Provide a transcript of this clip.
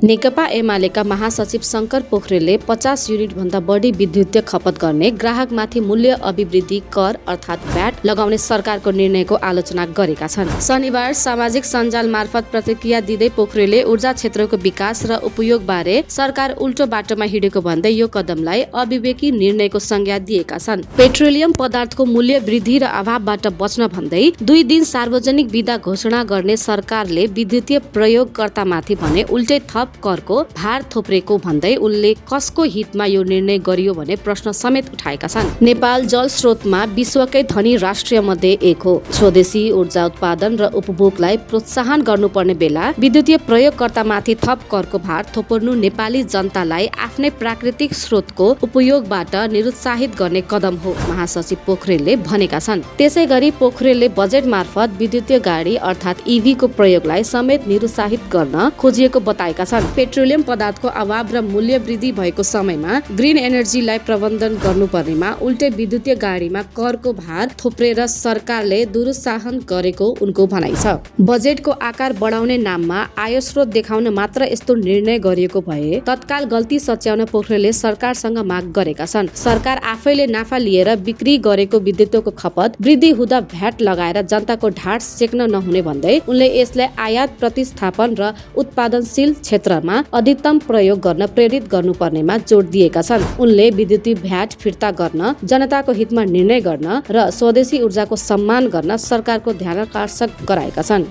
नेकपा एमालेका महासचिव शंकर पोखरेलले 50 युनिट भन्दा बढी विद्युतीय खपत गर्ने ग्राहकमाथि मूल्य अभिवृद्धि कर अर्थात् भ्याट लगाउने सरकारको निर्णयको आलोचना गरेका छन्। शनिबार सामाजिक सञ्जाल मार्फत प्रतिक्रिया दिँदै पोखरेलले ऊर्जा क्षेत्रको विकास र उपयोगबारे सरकार उल्टो बाटोमा हिँडेको भन्दै यो कदमलाई अविवेकी निर्णयको संज्ञा दिएका छन्। पेट्रोलियम पदार्थको मूल्य वृद्धि र अभावबाट बच्न भन्दै 2 दिन सार्वजनिक बिदा घोषणा गर्ने सरकारले विद्युतीय प्रयोगकर्तामाथि भने उल्टै थप करको भार थोप्रेको भन्दै उनले कसको हितमा यो निर्णय गरियो भने प्रश्न समेत उठाएका छन्। नेपाल जल स्रोतमा विश्वकै धनी राष्ट्र मध्ये एक हो। स्वदेशी ऊर्जा उत्पादन र उपभोगलाई प्रोत्साहन गर्नुपर्ने बेला विद्युतीय प्रयोगकर्तामाथि थप करको भार थोपर्नु नेपाली जनतालाई आफ्नै प्राकृतिक स्रोतको उपयोगबाट निरुत्साहित गर्ने कदम हो, महासचिव पोखरेलले भनेका छन्। त्यसैगरी पोखरेलले बजेट मार्फत विद्युतीय गाडी अर्थात् ईभी को प्रयोगलाई समेत निरुत्साहित गर्न खोजिएको बताएका छन्। पेट्रोलियम पदार्थको अभाव र मूल्य वृद्धि भएको समयमा ग्रिन एनर्जीलाई प्रबन्धन गर्नुपर्नेमा उल्टै विद्युतीय गाडीमा करको भार थोप्रेर सरकारले दुरुत्साहन गरेको उनको भनाइ छ। बजेटको आकार बढाउने नाममा आय स्रोत देखाउन मात्र यस्तो निर्णय गरिएको भए तत्काल गल्ती सच्याउन पोखरेलले सरकारसँग माग गरेका छन्। सरकार आफैले नाफा लिएर बिक्री गरेको विद्युतको खपत वृद्धि हुँदा भ्याट लगाएर जनताको ढाड सेक्न नहुने भन्दै उनले यसलाई आयात प्रतिस्थापन र उत्पादनशील क्षेत्रमा अधिकतम प्रयोग गर्न प्रेरित गर्नुपर्नेमा जोड दिएका छन्। उनले विद्युतीय भ्याट फिर्ता गर्न, जनताको हितमा निर्णय गर्न र स्वदेशी ऊर्जाको सम्मान गर्न सरकारको ध्यानाकर्षण गराएका छन्।